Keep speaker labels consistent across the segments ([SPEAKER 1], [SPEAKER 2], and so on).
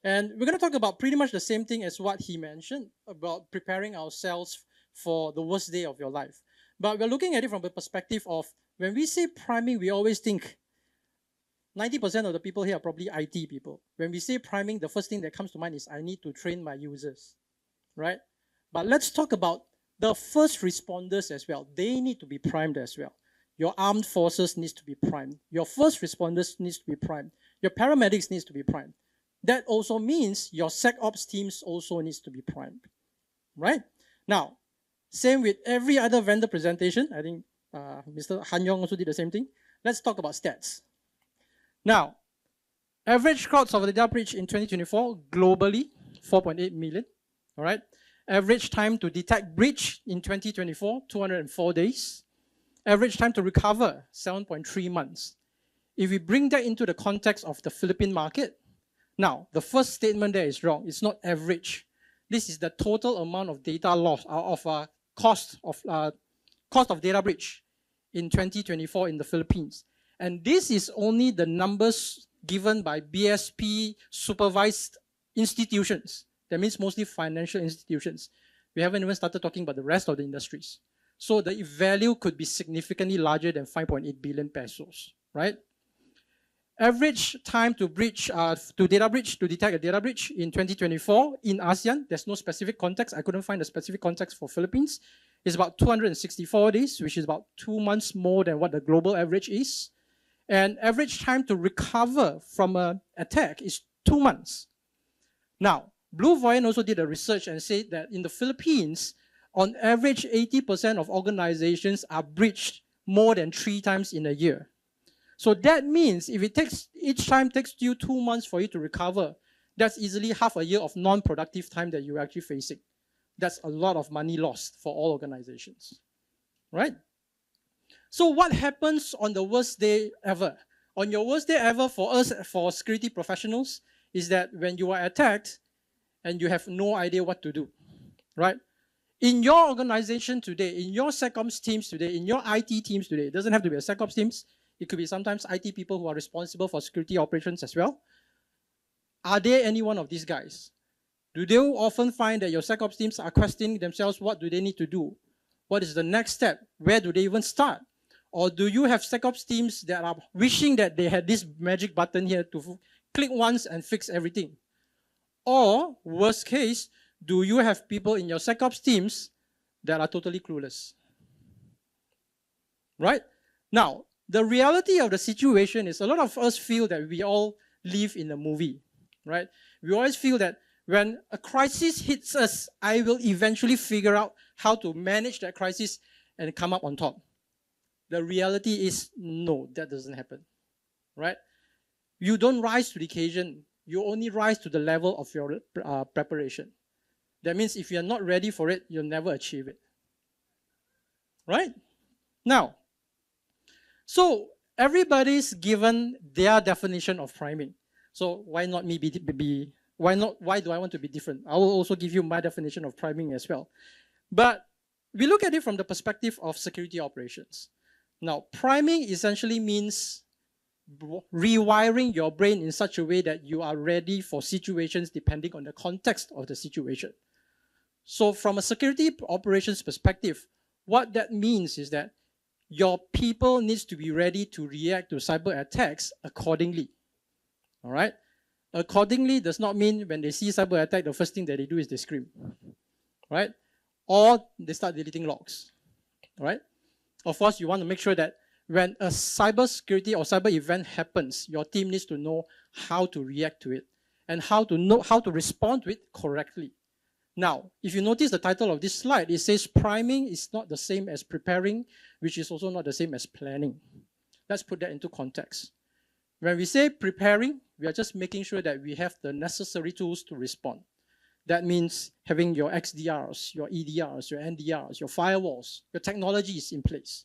[SPEAKER 1] And we're going to talk about pretty much the same thing as what he mentioned about preparing ourselves for the worst day of your life. But we're looking at it from the perspective of when we say priming, we always think 90% of the people here are probably IT people. When we say priming, the first thing that comes to mind is I need to train my users, right? But let's talk about the first responders as well. They need to be primed as well. Your armed forces needs to be primed. Your first responders needs to be primed. Your paramedics needs to be primed. That also means your SecOps teams also needs to be primed, right? Now, same with every other vendor presentation. I think Mr. Han Yong also did the same thing. Let's talk about stats. Now, average crowds of the data breach in 2024 globally, 4.8 million, all right? Average time to detect breach in 2024, 204 days. Average time to recover, 7.3 months. If we bring that into the context of the Philippine market, now, the first statement there is wrong. It's not average. This is the total amount of data loss, cost of data breach in 2024 in the Philippines. And this is only the numbers given by BSP supervised institutions. That means mostly financial institutions. We haven't even started talking about the rest of the industries. So the value could be significantly larger than 5.8 billion pesos, right? Average time to detect a data breach in 2024 in ASEAN, there's no specific context. I couldn't find a specific context for Philippines. It's about 264 days, which is about 2 months more than what the global average is. And average time to recover from an attack is 2 months. Now, Blue Voyant also did a research and said that in the Philippines, on average, 80% of organizations are breached more than 3 times in a year. So that means if each time takes you 2 months for you to recover, that's easily half a year of non-productive time that you're actually facing. That's a lot of money lost for all organizations, right? So what happens on the worst day ever? On your worst day ever for us, for security professionals, is that when you are attacked and you have no idea what to do, right? In your organization today, in your SecOps teams today, in your IT teams today, it doesn't have to be a SecOps teams, it could be sometimes IT people who are responsible for security operations as well. Are there any one of these guys? Do they often find that your SecOps teams are questioning themselves, what do they need to do? What is the next step? Where do they even start? Or do you have SecOps teams that are wishing that they had this magic button here to click once and fix everything? Or, worst case, do you have people in your SecOps teams that are totally clueless? Right? Now, the reality of the situation is a lot of us feel that we all live in a movie, right? We always feel that when a crisis hits us, I will eventually figure out how to manage that crisis and come up on top. The reality is, no, that doesn't happen, right? You don't rise to the occasion. You only rise to the level of your preparation. That means if you're not ready for it, you'll never achieve it, right? Now, so everybody's given their definition of priming. So why not me why do I want to be different? I will also give you my definition of priming as well. But we look at it from the perspective of security operations. Now, priming essentially means rewiring your brain in such a way that you are ready for situations depending on the context of the situation. So from a security operations perspective, what that means is that your people needs to be ready to react to cyber attacks accordingly. All right? Accordingly does not mean when they see cyber attack, the first thing that they do is they scream. Right? Or they start deleting logs. All right? Of course, you want to make sure that when a cyber security or cyber event happens, your team needs to know how to react to it and how to know how to respond to it correctly. Now, if you notice the title of this slide, it says priming is not the same as preparing, which is also not the same as planning. Let's put that into context. When we say preparing, we are just making sure that we have the necessary tools to respond. That means having your XDRs, your EDRs, your NDRs, your firewalls, your technology is in place.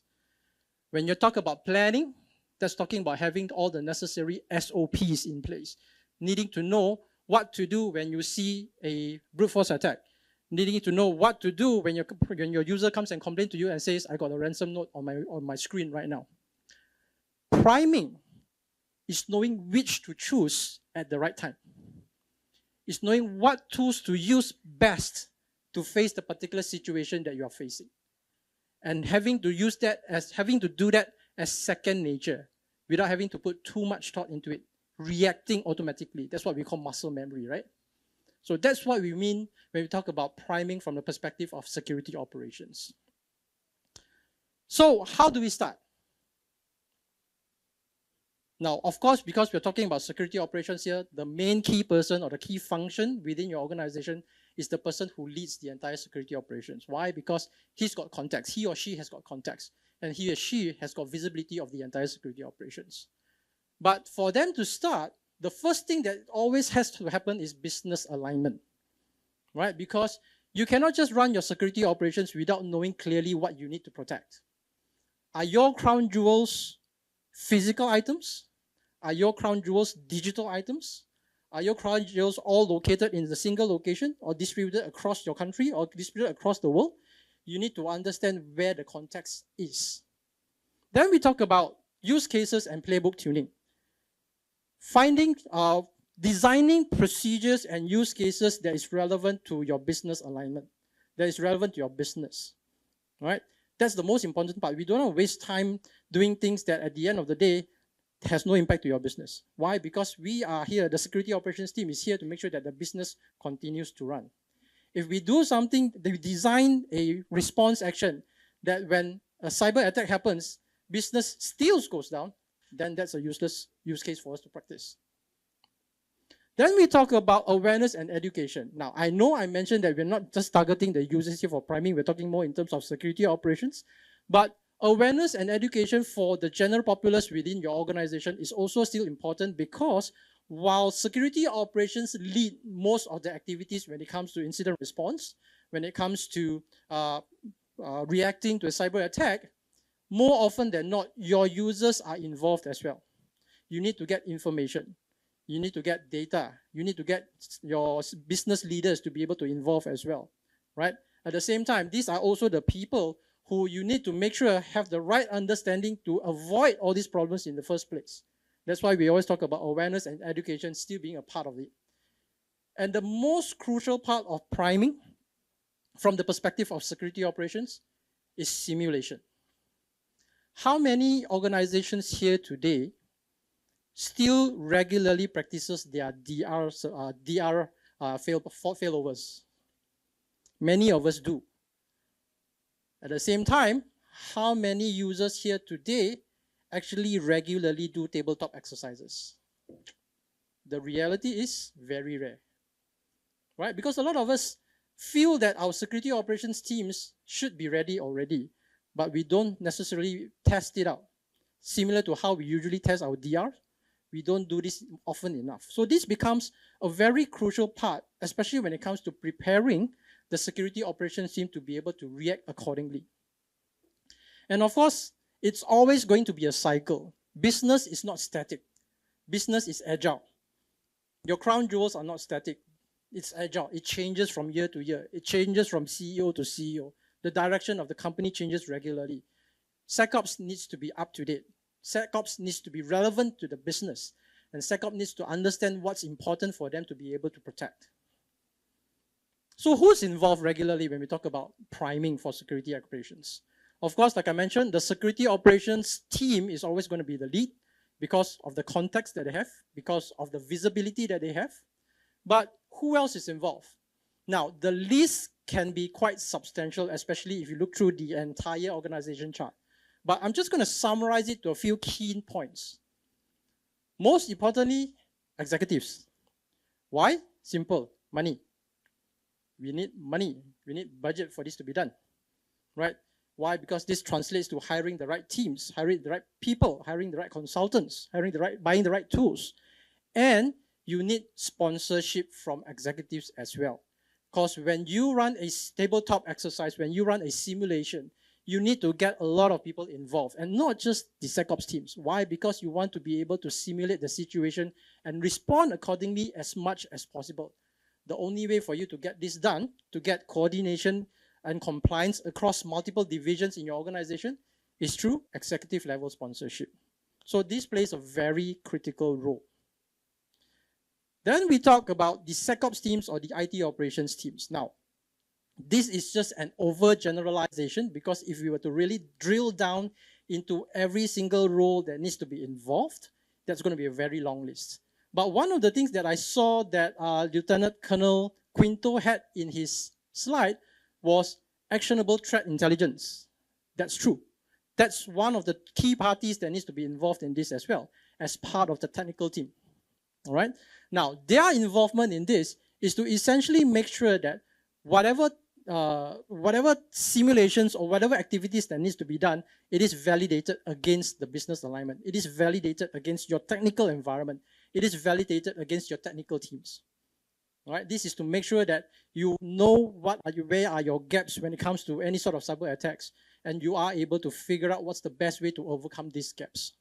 [SPEAKER 1] When you talk about planning, that's talking about having all the necessary SOPs in place, needing to know what to do when you see a brute force attack, needing to know what to do when your user comes and complains to you and says, I got a ransom note on my screen right now. Priming is knowing which to choose at the right time. is knowing what tools to use best to face the particular situation that you are facing. And having to do that as second nature without having to put too much thought into it, reacting automatically. That's what we call muscle memory, right? So that's what we mean when we talk about priming from the perspective of security operations. So how do we start? Now, of course, because we're talking about security operations here, the main key person or the key function within your organization is the person who leads the entire security operations. Why? Because he's got context. He or she has got context. And he or she has got visibility of the entire security operations. But for them to start, the first thing that always has to happen is business alignment, right? Because you cannot just run your security operations without knowing clearly what you need to protect. Are your crown jewels physical items? Are your crown jewels digital items? Are your crown jewels all located in a single location or distributed across your country or distributed across the world? You need to understand where the context is. Then we talk about use cases and playbook tuning. Designing procedures and use cases that is relevant to your business alignment, that is relevant to your business, right? That's the most important part. We don't want to waste time doing things that at the end of the day has no impact to your business. Why? Because we are here, the security operations team is here to make sure that the business continues to run. If we do something, we design a response action that when a cyber attack happens, business still goes down, then that's a useless use case for us to practice. Then we talk about awareness and education. Now, I know I mentioned that we're not just targeting the users here for priming, we're talking more in terms of security operations, but awareness and education for the general populace within your organization is also still important because while security operations lead most of the activities when it comes to incident response, when it comes to reacting to a cyber attack, more often than not, your users are involved as well. You need to get information. You need to get data. You need to get your business leaders to be able to involve as well, right? At the same time, these are also the people who you need to make sure have the right understanding to avoid all these problems in the first place. That's why we always talk about awareness and education still being a part of it. And the most crucial part of priming from the perspective of security operations is simulation. How many organizations here today still regularly practices their DR failovers? Many of us do. At the same time, how many users here today actually regularly do tabletop exercises? The reality is very rare, right? Because a lot of us feel that our security operations teams should be ready already, but we don't necessarily test it out. Similar to how we usually test our DR, we don't do this often enough. So this becomes a very crucial part, especially when it comes to preparing the security operations team to be able to react accordingly. And of course, it's always going to be a cycle. Business is not static. Business is agile. Your crown jewels are not static. It's agile. It changes from year to year. It changes from CEO to CEO. The direction of the company changes regularly. SecOps needs to be up to date. SecOps needs to be relevant to the business. And SecOps needs to understand what's important for them to be able to protect. So who's involved regularly when we talk about priming for security operations? Of course, like I mentioned, the security operations team is always going to be the lead because of the context that they have, because of the visibility that they have. But who else is involved? Now, the list can be quite substantial, especially if you look through the entire organization chart. But I'm just going to summarize it to a few key points. Most importantly, executives. Why? Simple. Money. We need money. We need budget for this to be done, right? Why? Because this translates to hiring the right teams, hiring the right people, hiring the right consultants, buying the right tools. And you need sponsorship from executives as well. Because when you run a tabletop exercise, when you run a simulation, you need to get a lot of people involved and not just the SecOps teams. Why? Because you want to be able to simulate the situation and respond accordingly as much as possible. The only way for you to get this done, to get coordination and compliance across multiple divisions in your organization, is through executive level sponsorship. So this plays a very critical role. Then we talk about the SecOps teams or the IT operations teams. Now, this is just an overgeneralization because if we were to really drill down into every single role that needs to be involved, that's going to be a very long list. But one of the things that I saw that Lieutenant Colonel Quinto had in his slide was actionable threat intelligence. That's true. That's one of the key parties that needs to be involved in this as well, as part of the technical team. All right. Now, their involvement in this is to essentially make sure that whatever simulations or whatever activities that needs to be done, it is validated against the business alignment. It is validated against your technical environment. It is validated against your technical teams. All right. This is to make sure that you know where are your gaps when it comes to any sort of cyber attacks, and you are able to figure out what's the best way to overcome these gaps.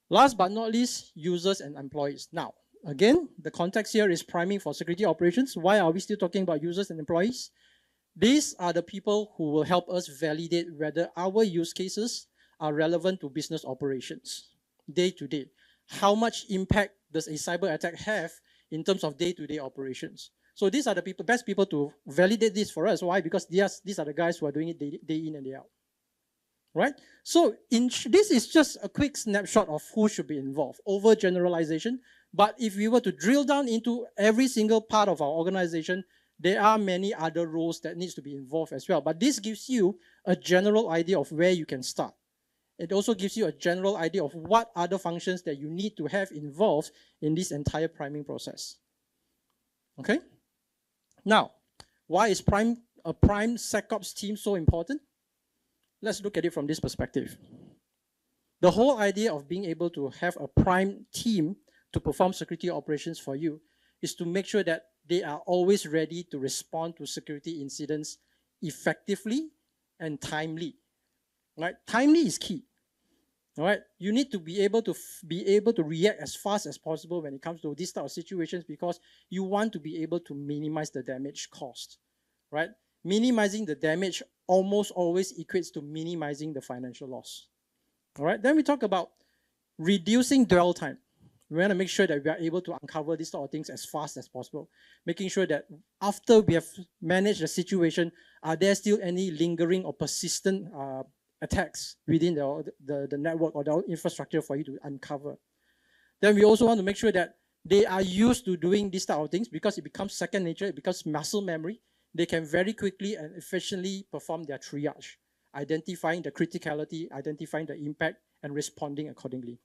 [SPEAKER 1] Last but not least, users and employees. Now, again, the context here is priming for security operations. Why are we still talking about users and employees? These are the people who will help us validate whether our use cases are relevant to business operations, day to day. How much impact does a cyber attack have in terms of day-to-day operations? So these are the best people to validate this for us. Why? Because these are the guys who are doing it day in and day out. Right? So this is just a quick snapshot of who should be involved, overgeneralization. But if we were to drill down into every single part of our organization, there are many other roles that needs to be involved as well. But this gives you a general idea of where you can start. It also gives you a general idea of what other functions that you need to have involved in this entire priming process. Okay? Now, why is a prime SecOps team so important? Let's look at it from this perspective. The whole idea of being able to have a prime team to perform security operations for you is to make sure that they are always ready to respond to security incidents effectively and timely. Right? Timely is key. All right? You need to be able to react as fast as possible when it comes to these type of situations because you want to be able to minimize the damage caused. Right? Minimizing the damage almost always equates to minimizing the financial loss. All right, then we talk about reducing dwell time. We want to make sure that we are able to uncover these sort of things as fast as possible, making sure that after we have managed the situation, are there still any lingering or persistent attacks within the network or the infrastructure for you to uncover. Then we also want to make sure that they are used to doing these type of things because it becomes second nature, it becomes muscle memory. They can very quickly and efficiently perform their triage, identifying the criticality, identifying the impact, and responding accordingly.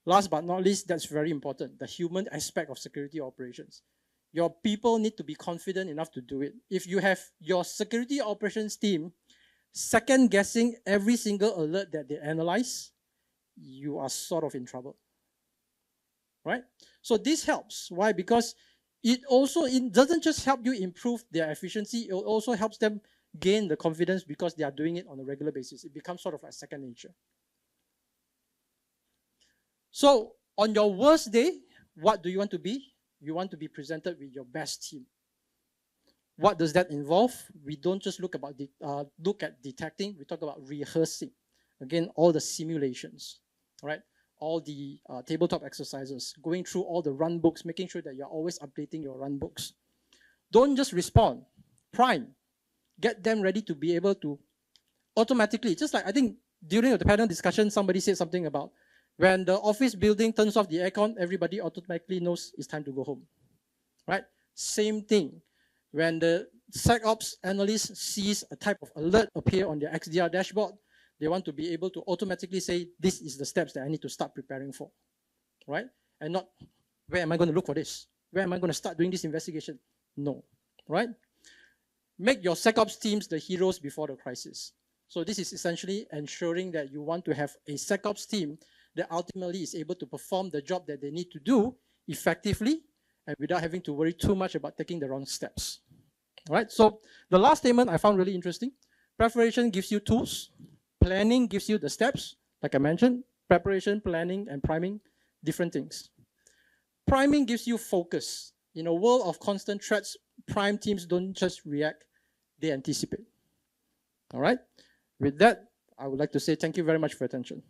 [SPEAKER 1] Last but not least, that's very important, the human aspect of security operations. Your people need to be confident enough to do it. If you have your security operations team second guessing every single alert that they analyze, you are sort of in trouble. Right? So this helps. Why? Because it doesn't just help you improve their efficiency, it also helps them gain the confidence because they are doing it on a regular basis. It becomes sort of like second nature. So on your worst day, what do you want to be? You want to be presented with your best team. What does that involve? We don't just look at detecting, we talk about rehearsing. Again, all the simulations, right? All the tabletop exercises, going through all the run books, making sure that you're always updating your run books. Don't just respond, prime. Get them ready to be able to automatically, just like I think during the panel discussion, somebody said something about when the office building turns off the aircon, everybody automatically knows it's time to go home, right? Same thing. When the SecOps analyst sees a type of alert appear on their XDR dashboard, they want to be able to automatically say, this is the steps that I need to start preparing for, right? And not, where am I going to look for this? Where am I going to start doing this investigation? No, right? Make your SecOps teams the heroes before the crisis. So this is essentially ensuring that you want to have a SecOps team that ultimately is able to perform the job that they need to do effectively and without having to worry too much about taking the wrong steps. All right, so the last statement I found really interesting. Preparation gives you tools. Planning gives you the steps. Like I mentioned, preparation, planning, and priming, different things. Priming gives you focus. In a world of constant threats, prime teams don't just react, they anticipate. All right, with that, I would like to say thank you very much for your attention.